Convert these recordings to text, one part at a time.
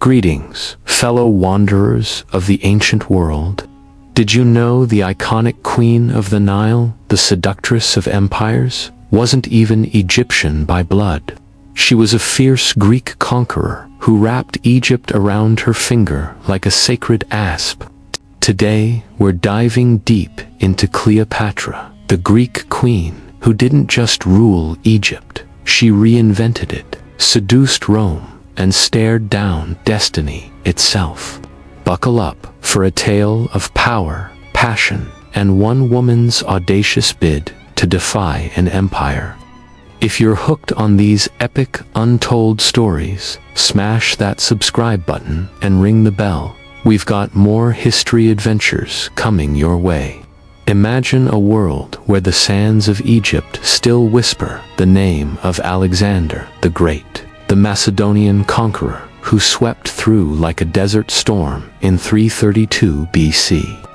Greetings, fellow wanderers of the ancient world. Did you know the iconic queen of the Nile, the seductress of empires, wasn't even Egyptian by blood? She was a fierce Greek conqueror who wrapped Egypt around her finger like a sacred asp. Today, we're diving deep into Cleopatra, the Greek queen who didn't just rule Egypt, she reinvented it, seduced Rome, and stared down destiny itself. Buckle up for a tale of power, passion, and one woman's audacious bid to defy an empire. If you're hooked on these epic, untold stories, smash that subscribe button and ring the bell. We've got more history adventures coming your way. Imagine a world where the sands of Egypt still whisper the name of Alexander the Great, the Macedonian conqueror who swept through like a desert storm in 332 BC.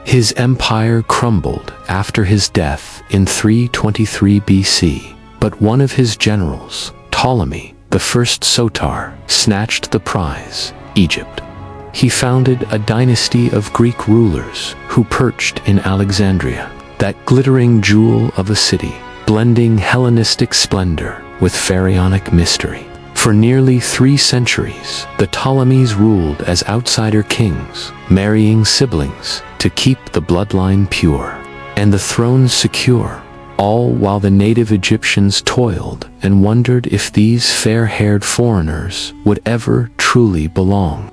His empire crumbled after his death in 323 BC, but one of his generals, Ptolemy, the first Sotar, snatched the prize, Egypt. He founded a dynasty of Greek rulers who perched in Alexandria, that glittering jewel of a city, blending Hellenistic splendor with pharaonic mystery. For nearly 3 centuries, the Ptolemies ruled as outsider kings, marrying siblings to keep the bloodline pure and the throne secure, all while the native Egyptians toiled and wondered if these fair-haired foreigners would ever truly belong.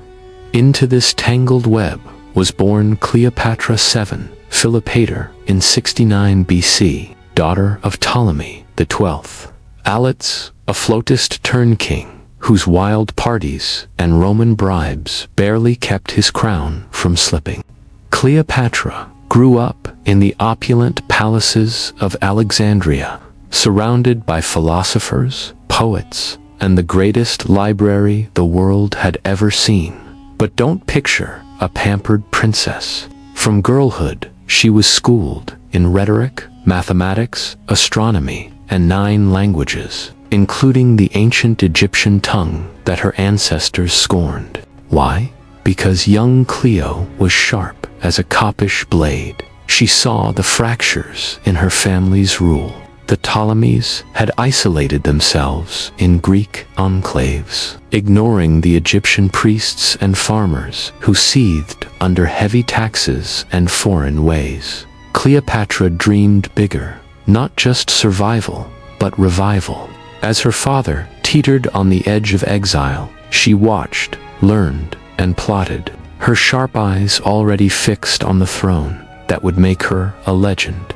Into this tangled web was born Cleopatra VII Philopator in 69 BC, daughter of Ptolemy XII. Alex, a flautist turned king, whose wild parties and Roman bribes barely kept his crown from slipping. Cleopatra grew up in the opulent palaces of Alexandria, surrounded by philosophers, poets, and the greatest library the world had ever seen. But don't picture a pampered princess. From girlhood, she was schooled in rhetoric, mathematics, astronomy, and 9 languages, including the ancient Egyptian tongue that her ancestors scorned. Why? Because young Cleo was sharp as a Coppish blade. She saw the fractures in her family's rule. The Ptolemies had isolated themselves in Greek enclaves, ignoring the Egyptian priests and farmers who seethed under heavy taxes and foreign ways. Cleopatra dreamed bigger, not just survival, but revival. As her father teetered on the edge of exile, she watched, learned, and plotted, her sharp eyes already fixed on the throne that would make her a legend.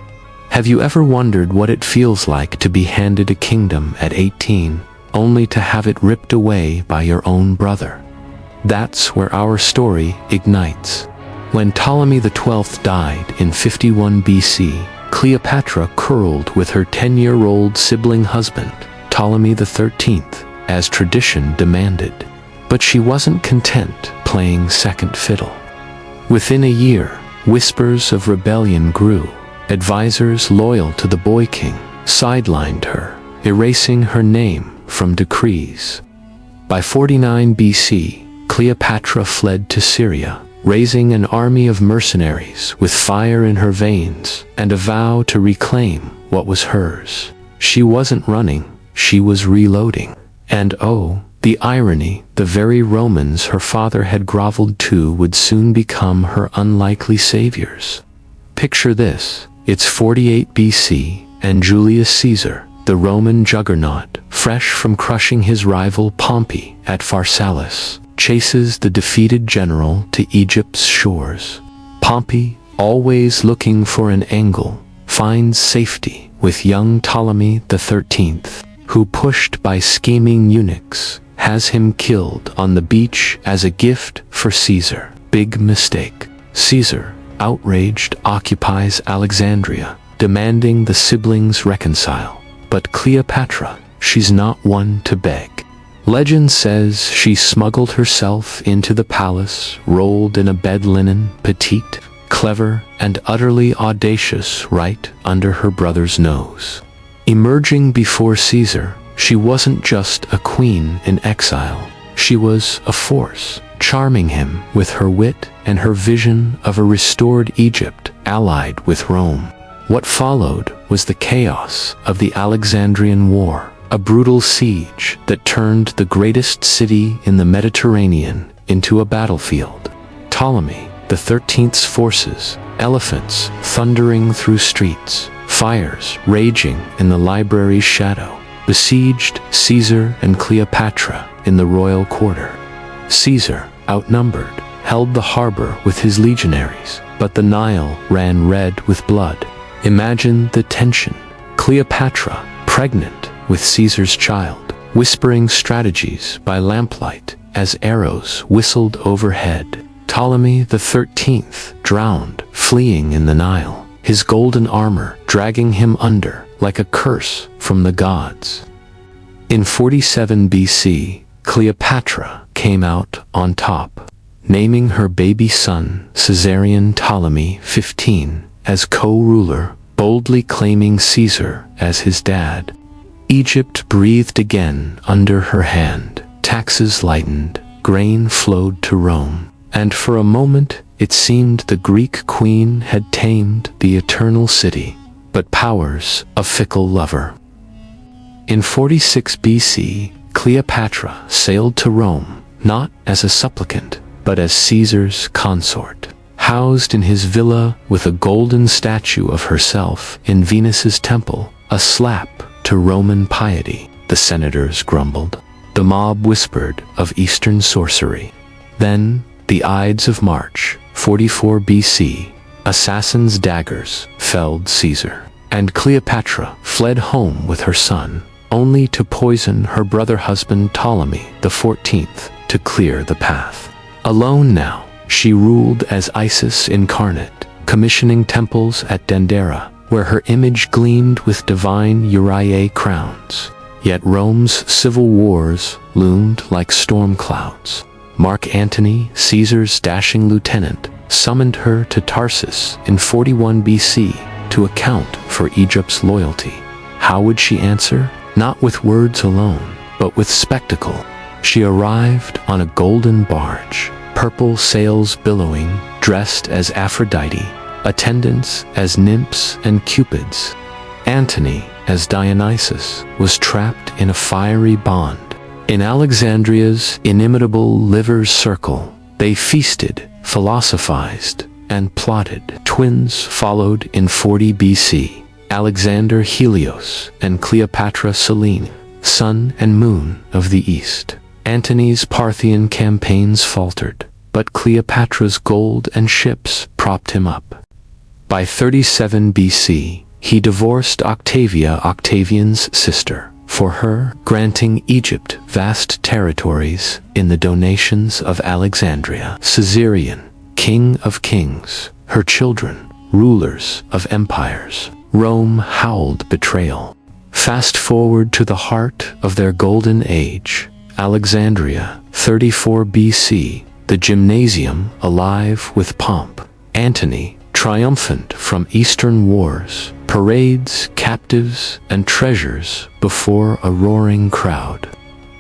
Have you ever wondered what it feels like to be handed a kingdom at 18, only to have it ripped away by your own brother? That's where our story ignites. When Ptolemy XII died in 51 BC, Cleopatra curled with her 10-year-old sibling husband, Ptolemy XIII, as tradition demanded. But she wasn't content playing second fiddle. Within a year, whispers of rebellion grew. Advisors loyal to the boy king sidelined her, erasing her name from decrees. By 49 BC, Cleopatra fled to Syria, raising an army of mercenaries with fire in her veins and a vow to reclaim what was hers. She wasn't running, she was reloading. And oh, the irony, the very Romans her father had groveled to would soon become her unlikely saviors. Picture this. It's 48 BC, and Julius Caesar, the Roman juggernaut, fresh from crushing his rival Pompey at Pharsalus, chases the defeated general to Egypt's shores. Pompey, always looking for an angle, finds safety with young Ptolemy XIII, who, pushed by scheming eunuchs, has him killed on the beach as a gift for Caesar. Big mistake. Caesar, outraged, occupies Alexandria, demanding the siblings reconcile. But Cleopatra, she's not one to beg. Legend says she smuggled herself into the palace, rolled in a bed linen, petite, clever, and utterly audacious right under her brother's nose. Emerging before Caesar, she wasn't just a queen in exile. She was a force, charming him with her wit and her vision of a restored Egypt allied with Rome. What followed was the chaos of the Alexandrian War, a brutal siege that turned the greatest city in the Mediterranean into a battlefield. Ptolemy the 13th's forces, elephants thundering through streets, fires raging in the library's shadow, besieged Caesar and Cleopatra in the royal quarter. Caesar, outnumbered, held the harbor with his legionaries, but the Nile ran red with blood. Imagine the tension. Cleopatra, pregnant with Caesar's child, whispering strategies by lamplight as arrows whistled overhead. Ptolemy the 13th, drowned, fleeing in the Nile, his golden armor dragging him under like a curse from the gods. In 47 BC, Cleopatra came out on top, naming her baby son Caesarion Ptolemy 15 as co-ruler, boldly claiming Caesar as his dad. Egypt breathed again under her hand, taxes lightened, grain flowed to Rome, and for a moment it seemed the Greek queen had tamed the eternal city, but power's a fickle lover. In 46 BC, Cleopatra sailed to Rome, not as a supplicant, but as Caesar's consort. Housed in his villa with a golden statue of herself in Venus's temple, a slap to Roman piety, the senators grumbled. The mob whispered of Eastern sorcery. Then, the Ides of March, 44 BC, assassins' daggers felled Caesar, and Cleopatra fled home with her son, only to poison her brother-husband Ptolemy the 14th to clear the path. Alone now, she ruled as Isis incarnate, commissioning temples at Dendera, where her image gleamed with divine Uriae crowns. Yet Rome's civil wars loomed like storm clouds. Mark Antony, Caesar's dashing lieutenant, summoned her to Tarsus in 41 BC to account for Egypt's loyalty. How would she answer? Not with words alone, but with spectacle. She arrived on a golden barge, purple sails billowing, dressed as Aphrodite, attendants as nymphs and cupids. Antony, as Dionysus, was trapped in a fiery bond. In Alexandria's inimitable Liver's Circle, they feasted, philosophized, and plotted. Twins followed in 40 BC, Alexander Helios and Cleopatra Selene, sun and moon of the East. Antony's Parthian campaigns faltered, but Cleopatra's gold and ships propped him up. By 37 BC, he divorced Octavia, Octavian's sister, for her, granting Egypt vast territories in the donations of Alexandria. Caesarion, king of kings, her children, rulers of empires. Rome howled betrayal. Fast forward to the heart of their golden age, Alexandria, 34 BC, the gymnasium alive with pomp. Antony, triumphant from Eastern wars, parades captives and treasures before a roaring crowd.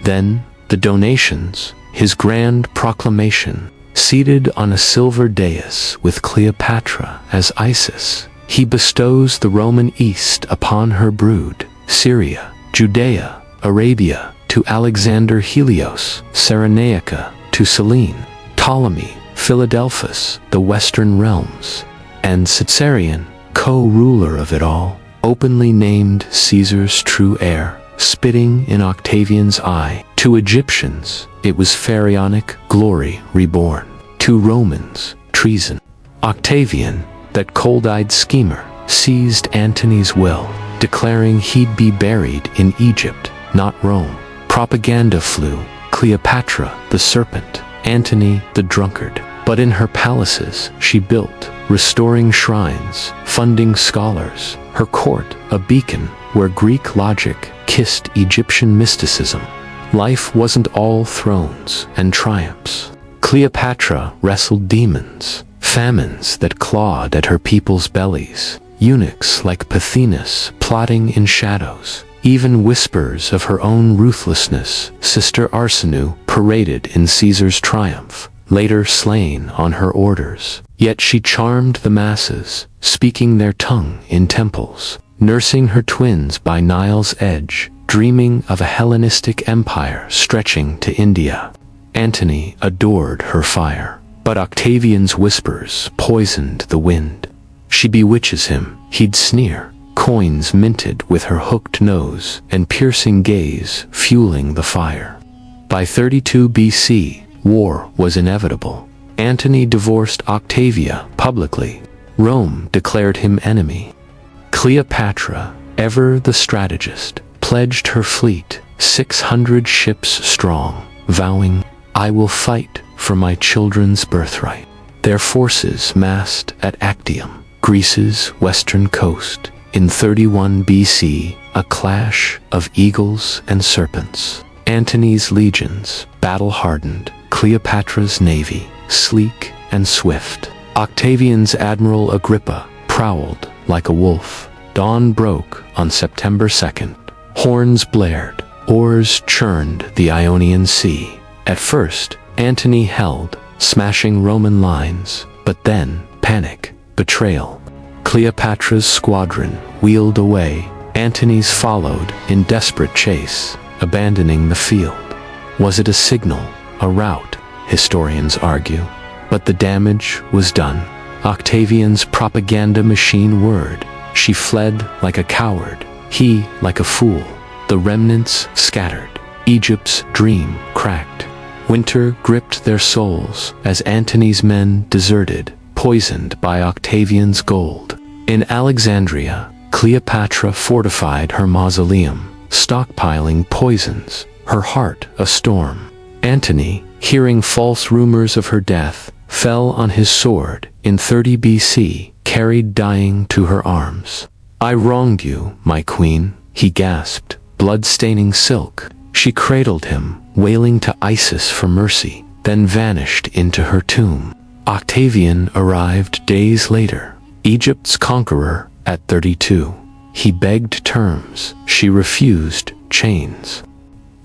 Then, the donations, his grand proclamation, seated on a silver dais with Cleopatra as Isis, he bestows the Roman East upon her brood, Syria, Judea, Arabia, to Alexander Helios, Cyrenaica, to Selene, Ptolemy, Philadelphus, the western realms, and Caesarion, co-ruler of it all, openly named Caesar's true heir, spitting in Octavian's eye. To Egyptians, it was pharaonic glory reborn. To Romans, treason. Octavian, that cold-eyed schemer, seized Antony's will, declaring he'd be buried in Egypt, not Rome. Propaganda flew, Cleopatra the serpent, Antony the drunkard. But in her palaces she built, restoring shrines, funding scholars, her court a beacon where Greek logic kissed Egyptian mysticism. Life wasn't all thrones and triumphs. Cleopatra wrestled demons, famines that clawed at her people's bellies, eunuchs like Pothinus plotting in shadows, Even whispers of her own ruthlessness, Sister Arsinoe paraded in Caesar's triumph, later slain on her orders. Yet she charmed the masses, speaking their tongue in temples, nursing her twins by Nile's edge, dreaming of a Hellenistic empire stretching to India. Antony adored her fire, but Octavian's whispers poisoned the wind. She bewitches him, he'd sneer, coins minted with her hooked nose and piercing gaze fueling the fire. By 32 BC, war was inevitable. Antony divorced Octavia publicly. Rome declared him enemy. Cleopatra, ever the strategist, pledged her fleet, 600 ships strong, vowing, "I will fight for my children's birthright." Their forces massed at Actium, Greece's western coast. In 31 BC, a clash of eagles and serpents. Antony's legions, battle-hardened, Cleopatra's navy, sleek and swift. Octavian's Admiral Agrippa prowled like a wolf. Dawn broke on September 2nd. Horns blared, oars churned the Ionian Sea. At first, Antony held, smashing Roman lines, but then, panic, betrayal. Cleopatra's squadron wheeled away. Antony's followed in desperate chase, abandoning the field. Was it a signal, a rout? Historians argue. But the damage was done. Octavian's propaganda machine whirred. She fled like a coward, he like a fool. The remnants scattered. Egypt's dream cracked. Winter gripped their souls as Antony's men deserted, poisoned by Octavian's gold. In Alexandria, Cleopatra fortified her mausoleum, stockpiling poisons, her heart a storm. Antony, hearing false rumors of her death, fell on his sword in 30 BC, carried dying to her arms. "I wronged you, my queen," he gasped, blood-staining silk. She cradled him, wailing to Isis for mercy, then vanished into her tomb. Octavian arrived days later, Egypt's conqueror at 32. He begged terms, she refused chains.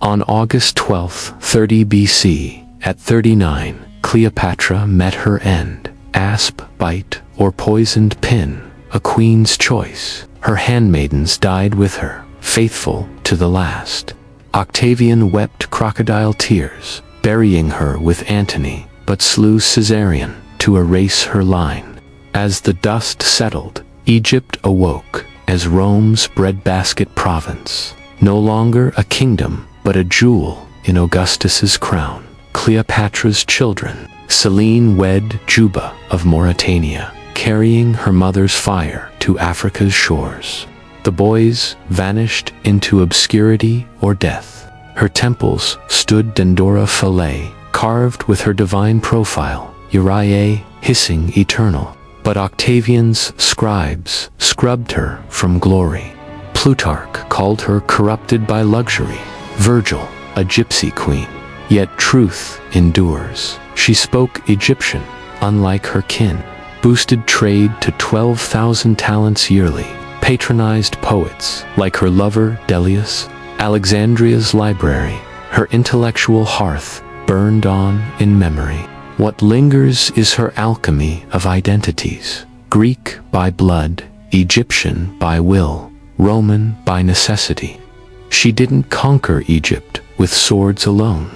On August 12, 30 BC, at 39, Cleopatra met her end. Asp bite or poisoned pin, a queen's choice. Her handmaidens died with her, faithful to the last. Octavian wept crocodile tears, burying her with Antony, but slew Caesarion to erase her line. As the dust settled, Egypt awoke as Rome's breadbasket province, no longer a kingdom, but a jewel in Augustus's crown. Cleopatra's children, Selene wed Juba of Mauritania, carrying her mother's fire to Africa's shores. The boys vanished into obscurity or death. Her temples stood Dendora Philae, carved with her divine profile, Uriae hissing eternal. But Octavian's scribes scrubbed her from glory. Plutarch called her corrupted by luxury, Virgil a gypsy queen. Yet truth endures. She spoke Egyptian, unlike her kin, boosted trade to 12,000 talents yearly, patronized poets like her lover Delius. Alexandria's library, her intellectual hearth, burned on in memory. What lingers is her alchemy of identities, Greek by blood, Egyptian by will, Roman by necessity. She didn't conquer Egypt with swords alone.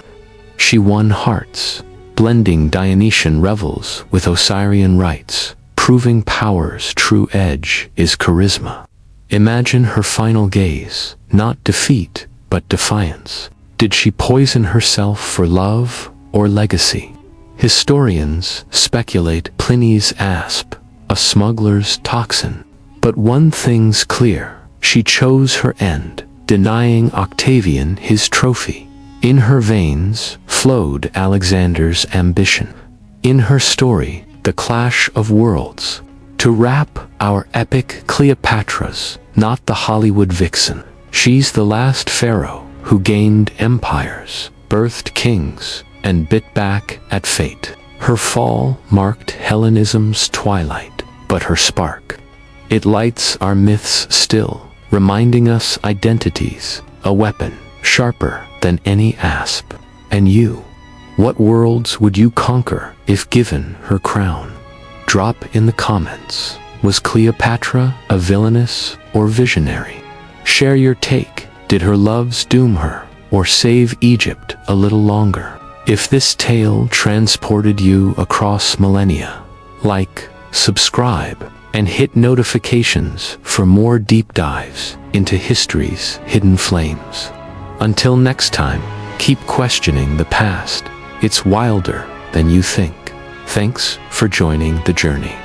She won hearts, blending Dionysian revels with Osirian rites, proving power's true edge is charisma. Imagine her final gaze, not defeat, but defiance. Did she poison herself for love or legacy? Historians speculate Pliny's asp, a smuggler's toxin. But one thing's clear, she chose her end, denying Octavian his trophy. In her veins flowed Alexander's ambition. In her story, the clash of worlds. To wrap our epic Cleopatra's, not the Hollywood vixen. She's the last pharaoh who gained empires, birthed kings, and bit back at fate. Her fall marked Hellenism's twilight, but her spark, it lights our myths still. reminding us identity's a weapon sharper than any asp. And you? What worlds would you conquer if given her crown? Drop in the comments. Was Cleopatra a villainess or visionary? Share your take. Did her loves doom her or save Egypt a little longer? If this tale transported you across millennia, like, subscribe, and hit notifications for more deep dives into history's hidden flames. Until next time, keep questioning the past. It's wilder than you think. Thanks for joining the journey.